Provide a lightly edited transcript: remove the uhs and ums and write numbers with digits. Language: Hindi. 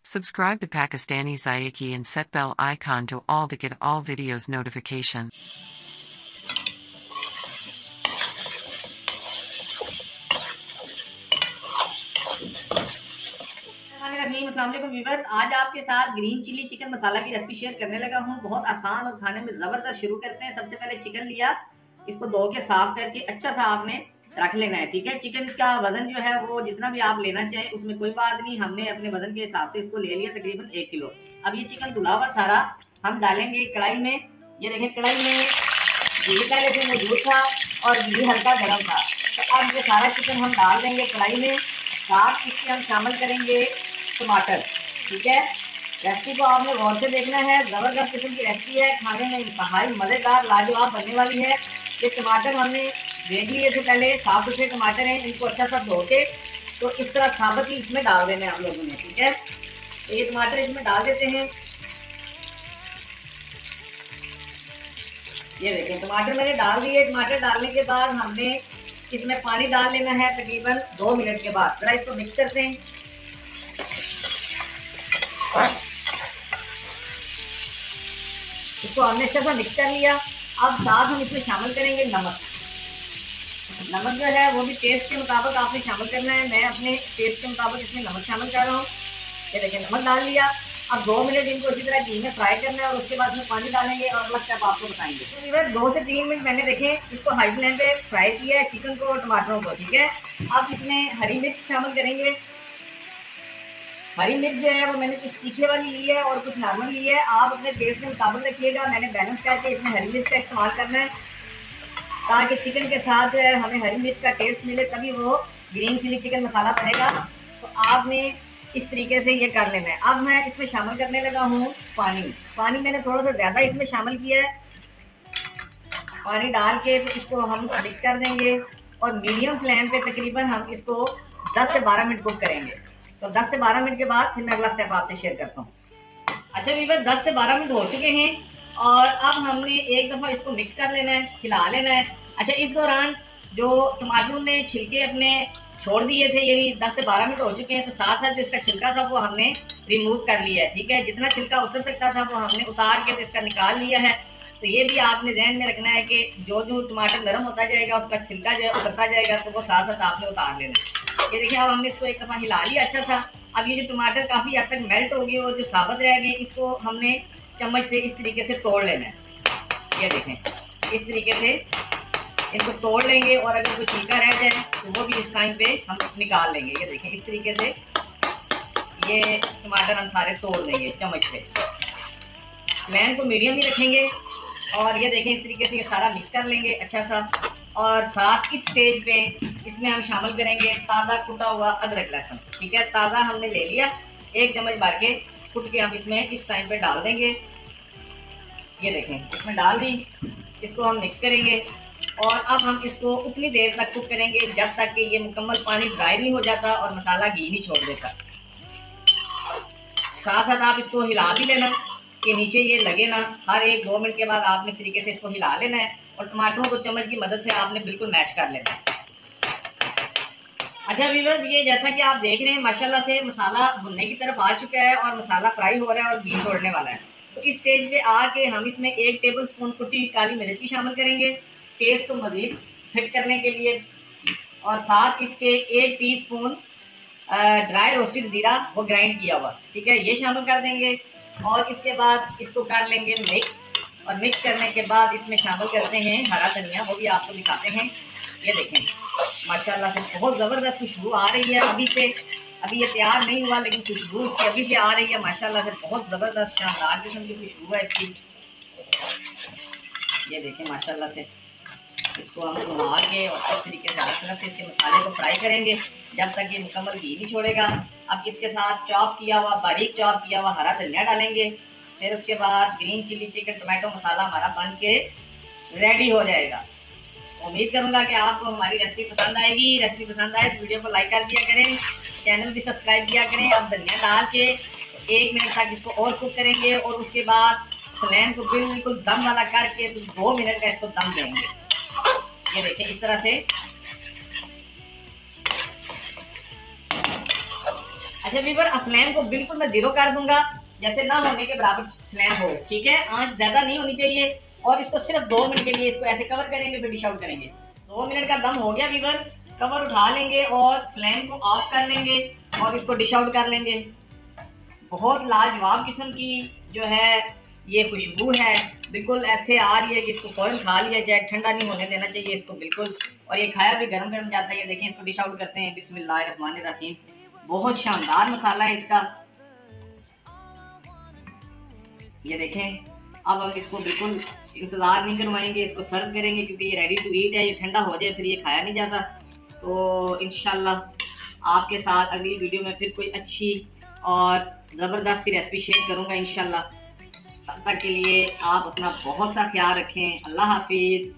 Subscribe to Pakistani Zayaki and set bell icon to all to get all videos notification. अस्सलाम वालेकुम व्यूअर्स, आज आपके साथ ग्रीन चिली चिकन मसाला की रेसिपी शेयर करने लगा हूँ। बहुत आसान और खाने में ज़बरदस्त। शुरू करते हैं। सबसे पहले चिकन लिया, इसको धो के साफ करके अच्छा सा आपने रख लेना है। ठीक है, चिकन का वजन जो है वो जितना भी आप लेना चाहें उसमें कोई बात नहीं, हमने अपने वजन के हिसाब से इसको ले लिया तकरीबन 1 किलो। अब ये चिकन धुला हुआ सारा हम डालेंगे कढ़ाई में। ये देखें, कढ़ाई में घी पहले से मौजूद था और घी हल्का गर्म था। तो अब ये सारा चिकन हम डाल देंगे कढ़ाई में। साथ इसके हम शामिल करेंगे टमाटर। ठीक है, रेसिपी को आपने गौर से देखना है। ज़बरदस्त किस्म की रेसिपी है, खाने में इंतहाई मज़ेदार लाजवाब बनने वाली है। ये टमाटर हमने देख लिए थे, पहले साफ सुथरे टमाटर हैं, इनको अच्छा सा धो के तो इस तरह साबुत ही इसमें डाल देने आप लोगों ने। ठीक है, तो ये टमाटर इसमें डाल देते हैं। ये देखें, टमाटर मैंने डाल दिए। टमाटर डालने के बाद हमने इसमें पानी डाल लेना है तकरीबन 2 मिनट के बाद। जरा इसको मिक्स करते हैं। इसको हमने अच्छा सा मिक्स कर लिया। अब साथ हम इसमें शामिल करेंगे नमक। नमक जो है वो भी टेस्ट के मुताबिक आपने शामिल करना है। मैं अपने टेस्ट के मुताबिक इसमें नमक शामिल कर रहा हूँ। ये देखिए, नमक डाल लिया। अब 2 मिनट इनको इसी तरह घी में फ्राई करना है और उसके बाद में पानी डालेंगे और अगला स्टेप आपको बताएंगे। तो इधर 2 से 3 मिनट मैंने देखे इसको हाई फ्लेम पे फ्राई किया है, चिकन को और टमाटरों को। ठीक है, अब इसमें हरी मिर्च शामिल करेंगे। हरी मिर्च जो है वो मैंने कुछ तीखे वाली ली है और कुछ नॉर्मल ली है। आप अपने टेस्ट के मुताबिक रखिएगा। मैंने बैलेंस करके इसमें हरी मिर्च का इस्तेमाल करना है ताकि चिकन के साथ जो है हमें हरी मिर्च का टेस्ट मिले, तभी वो ग्रीन चिली चिकन मसाला बनेगा। तो आपने इस तरीके से ये कर लेना है। अब मैं इसमें शामिल करने लगा हूँ पानी। पानी मैंने थोड़ा सा ज़्यादा इसमें शामिल किया है। पानी डाल के तो इसको हम मिक्स कर देंगे और मीडियम फ्लेम पे तकरीबन हम इसको 10 से 12 मिनट कुक करेंगे। तो 10 से 12 मिनट के बाद फिर मैं अगला स्टेप आपसे शेयर करता हूँ। अच्छा वीवर, 10 से 12 मिनट हो चुके हैं और अब हमने एक दफ़ा इसको मिक्स कर लेना है, खिला लेना है। अच्छा, इस दौरान जो टमाटर ने छिलके अपने छोड़ दिए थे, यानी 10 से 12 मिनट हो चुके हैं, तो साथ साथ जो इसका छिलका था वो हमने रिमूव कर लिया है। ठीक है, जितना छिलका उतर सकता था वो हमने उतार के तो इसका निकाल लिया है। तो ये भी आपने ध्यान में रखना है कि जो जो टमाटर नरम होता जाएगा उसका छिलका जो उतरता जाएगा, तो वो साथ साथ आपने उतार लेना है। ये देखिए, अब हमने इसको एक दफ़ा हिला लिया अच्छा था। अब ये जो टमाटर काफ़ी हद तक मेल्ट हो गए और जो साबुत रह गए, इसको हमने चम्मच से इस तरीके से तोड़ लेना है। ये देखें, इस तरीके से इसको तोड़ लेंगे और अगर कोई छिलका रह जाए तो वो भी इस टाइम पे हम निकाल लेंगे। ये देखें, इस तरीके से ये टमाटर हम सारे तोड़ लेंगे चम्मच से। फ्लेम को मीडियम ही रखेंगे और ये देखें, इस तरीके से ये सारा मिक्स कर लेंगे अच्छा सा। और साथ इस स्टेज पे इसमें हम शामिल करेंगे ताज़ा कुटा हुआ अदरक लहसुन। ठीक है, ताज़ा हमने ले लिया, 1 चम्मच भर के कुट के हम इसमें इस टाइम पे डाल देंगे। ये देखें, इसमें डाल दी। इसको हम मिक्स करेंगे और अब हम इसको उतनी देर तक कुक करेंगे जब तक कि ये मुकम्मल पानी ड्राई नहीं हो जाता और मसाला घी नहीं छोड़ देता। साथ साथ आप इसको हिला भी लेना कि नीचे ये लगे ना। हर 1-2 मिनट के बाद आपने इस तरीके से इसको हिला लेना है और टमाटरों को चम्मच की मदद से आपने बिल्कुल मैश कर लेना है। अच्छा व्यूअर्स, ये जैसा कि आप देख रहे हैं माशाल्लाह से मसाला भुनने की तरफ आ चुका है और मसाला फ्राई हो रहा है और घी छोड़ने वाला है। तो इस स्टेज पे आके हम इसमें 1 टेबल स्पून कुटी काली मिर्च की शामिल करेंगे टेस्ट को मज़ीद फिट करने के लिए। और साथ इसके 1 टीस्पून ड्राई रोस्टेड ज़ीरा, वो ग्राइंड किया हुआ। ठीक है, ये शामिल कर देंगे और इसके बाद इसको कर लेंगे मिक्स। और मिक्स करने के बाद इसमें शामिल करते हैं हरा धनिया, वो भी आपको दिखाते हैं। ये देखें, माशाल्लाह से बहुत ज़बरदस्त खुशबू आ रही है अभी से। अभी ये तैयार नहीं हुआ लेकिन खुशबू इसकी अभी से आ रही है माशाल्लाह से। बहुत ज़बरदस्त शानदार किस्म की खुशबू है इसकी। ये देखें माशाल्लाह से, इसको हम घुमा के और इस तरीके से हर तरफ से इसके मसाले को फ्राई करेंगे जब तक ये मुकम्मल घी नहीं छोड़ेगा। अब इसके साथ चॉप किया हुआ, बारीक चॉप किया हुआ हरा धनिया डालेंगे। फिर उसके बाद ग्रीन चिली चिकन टमाटो मसाला हमारा बन के रेडी हो जाएगा। उम्मीद करूंगा कि आपको हमारी रेसिपी पसंद आएगी। रेसिपी पसंद आए तो वीडियो को लाइक कर दिया करें, चैनल भी सब्सक्राइब किया करें। अब धनिया डाल के 1 मिनट तक इसको और कुक करेंगे और उसके बाद फ्लेम को बिल्कुल दम वाला करके 2 मिनट का इसको दम देंगे। ये देखें, इस तरह से अच्छा वीवर, अब फ्लेम को बिल्कुल मैं जीरो कर दूंगा, जैसे ना होने के बराबर फ्लेम हो, ठीक है। आंच ज्यादा नहीं होनी चाहिए और इसको सिर्फ 2 मिनट के लिए इसको ऐसे कवर करेंगे, फिर डिश आउट करेंगे। 2 मिनट का दम हो गया वीवर, कवर उठा लेंगे और फ्लेम को ऑफ कर लेंगे और इसको डिश आउट कर लेंगे। बहुत लाजवाब किस्म की जो है ये खुशबू है, बिल्कुल ऐसे आ रही है कि इसको फौरन खा लिया जाए, ठंडा नहीं होने देना चाहिए इसको बिल्कुल। और ये खाया भी गरम गरम जाता है। ये देखें, इसको डिश आउट करते हैं। बिस्मिल्लाहिर्रहमानिर्रहीम। बहुत शानदार मसाला है इसका, ये देखें। अब हम इसको बिल्कुल इंतज़ार नहीं करवाएंगे, इसको सर्व करेंगे क्योंकि ये रेडी टू ईट है। ये ठंडा हो जाए फिर ये खाया नहीं जाता। तो इंशाल्लाह आपके साथ अगली वीडियो में फिर कोई अच्छी और ज़बरदस्त सी रेसिपी शेयर करूँगा इंशाल्लाह। तब तक के लिए आप अपना बहुत सा ख्याल रखें। अल्लाह हाफिज़।